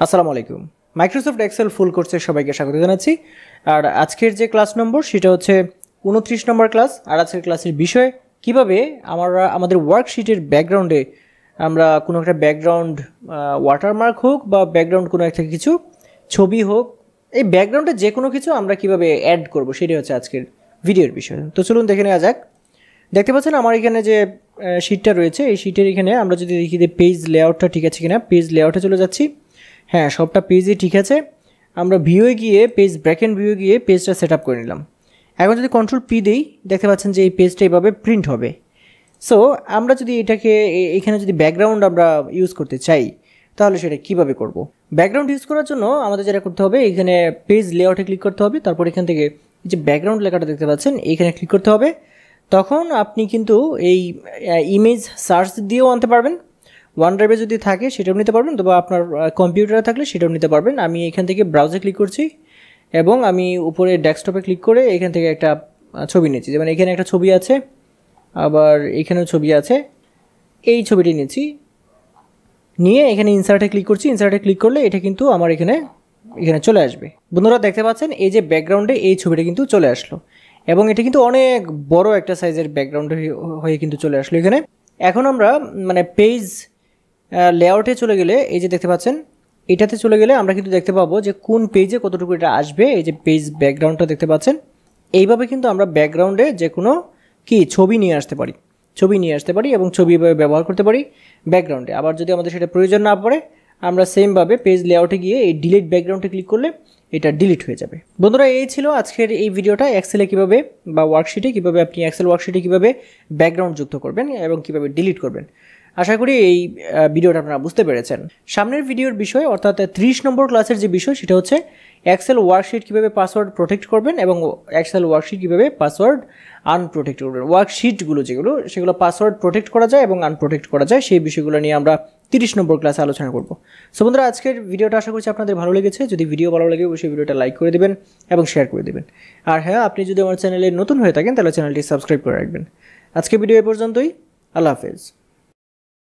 আসসালামু আলাইকুম। Microsoft Excel ফুল কোর্সের সবাইকে স্বাগত জানাচ্ছি। আর আজকের যে ক্লাস নম্বর সেটা হচ্ছে 29 নম্বর ক্লাস। আর আজকের ক্লাসের বিষয় কিভাবে আমাদের ওয়ার্কশিটের ব্যাকগ্রাউন্ডে আমরা কোনো একটা ব্যাকগ্রাউন্ড ওয়াটারমার্ক হোক বা ব্যাকগ্রাউন্ড কোনো একটা কিছু ছবি হোক, এই ব্যাকগ্রাউন্ডে যে কোনো কিছু আমরা কিভাবে অ্যাড করব সেটাই হচ্ছে আজকের ভিডিওর বিষয়। তো চলুন দেখে নেওয়া যাক। দেখতে পাচ্ছেন আমার এখানে যে শিটটা রয়েছে, এই শিটের এখানে আমরা যদি দেখি যে পেজ লেআউটটা ঠিক আছে কিনা, পেজ লেআউটে চলে যাচ্ছি। হ্যাঁ, সবটা পেজই ঠিক আছে। আমরা ভিউয়ে গিয়ে পেজ ব্র্যাকেট ভিউয়ে গিয়ে পেজটা সেট আপ করে নিলাম। এখন যদি কন্ট্রোল পি দিই, দেখতে পাচ্ছেন যে এই পেজটা এইভাবে প্রিন্ট হবে। সো আমরা যদি এটাকে এখানে যদি ব্যাকগ্রাউন্ড আমরা ইউজ করতে চাই তাহলে সেটা কিভাবে করব। ব্যাকগ্রাউন্ড ইউজ করার জন্য আমাদের যেটা করতে হবে, এখানে পেজ লেআউটে ক্লিক করতে হবে। তারপর এখান থেকে যে ব্যাকগ্রাউন্ড লেখাটা দেখতে পাচ্ছেন এইখানে ক্লিক করতে হবে। তখন আপনি কিন্তু এই ইমেজ সার্চ দিয়েও আনতে পারবেন। ওয়ান ড্রাইভে যদি থাকে সেটাও নিতে পারবেন, তবে আপনার কম্পিউটারে থাকলে সেটাও নিতে পারবেন। আমি এখান থেকে ব্রাউজে ক্লিক করছি এবং আমি উপরে ডেস্কটপে ক্লিক করে এখান থেকে একটা ছবি নিয়েছি। যেমন এখানে একটা ছবি আছে, আবার এখানেও ছবি আছে। এই ছবিটি নিয়েছি, নিয়ে এখানে ইনসার্টে ক্লিক করছি। ইনসার্টে ক্লিক করলে এটা কিন্তু আমার এখানে চলে আসবে। বন্ধুরা দেখতে পাচ্ছেন এই যে ব্যাকগ্রাউন্ডে এই ছবিটা কিন্তু চলে আসলো এবং এটা কিন্তু অনেক বড় একটা সাইজের ব্যাকগ্রাউন্ড হয়ে কিন্তু চলে আসলো এখানে। এখন আমরা পেজ লেআউটে চলে গেলে এই যে দেখতে পাচ্ছেন এটাতে চলে গেলে আমরা কিন্তু দেখতে পাবো যে কোন পেজে কতটুকু এটা আসবে। এই যে পেজ ব্যাকগ্রাউন্ডটা দেখতে পাচ্ছেন, এইভাবে কিন্তু আমরা ব্যাকগ্রাউন্ডে যে কোনো ছবি নিয়ে আসতে পারি এবং ছবি এভাবে ব্যবহার করতে পারি ব্যাকগ্রাউন্ডে। আবার যদি আমাদের সেটা প্রয়োজন না পড়ে, আমরা সেমভাবে পেজ লেআউটে গিয়ে এই ডিলিট ব্যাকগ্রাউন্ডে ক্লিক করলে এটা ডিলিট হয়ে যাবে। বন্ধুরা এই ছিল আজকের এই ভিডিওটা, এক্সেলে কীভাবে বা ওয়ার্কশিটে কীভাবে আপনি এক্সেল ওয়ার্কশিটে কীভাবে ব্যাকগ্রাউন্ড যুক্ত করবেন এবং কীভাবে ডিলিট করবেন। আশা করি এই ভিডিওটা আপনারা বুঝতে পেরেছেন। সামনের ভিডিওর বিষয় অর্থাৎ 30 নম্বর ক্লাসের যে বিষয় সেটা হচ্ছে এক্সেল ওয়ার্কশিট কীভাবে পাসওয়ার্ড প্রোটেক্ট করবেন এবং এক্সেল ওয়ার্কশিট কীভাবে পাসওয়ার্ড আনপ্রোটেক্ট করবেন। ওয়ার্কশিটগুলো সেগুলো পাসওয়ার্ড প্রোটেক্ট করা যায় এবং আনপ্রোটেক্ট করা যায়, সেই বিষয়গুলো নিয়ে আমরা 30 নম্বর ক্লাসে আলোচনা করব। সো বন্ধুরা আজকের ভিডিওটা আশা করছি আপনাদের ভালো লেগেছে। যদি ভিডিও ভালো লাগে অবশ্যই ভিডিওটা লাইক করে দেবেন এবং শেয়ার করে দেবেন। আর হ্যাঁ, আপনি যদি আমার চ্যানেলে নতুন হয়ে থাকেন তাহলে চ্যানেলটি সাবস্ক্রাইব করে রাখবেন। আজকের ভিডিও এ পর্যন্তই। আল্লাহ হাফেজ।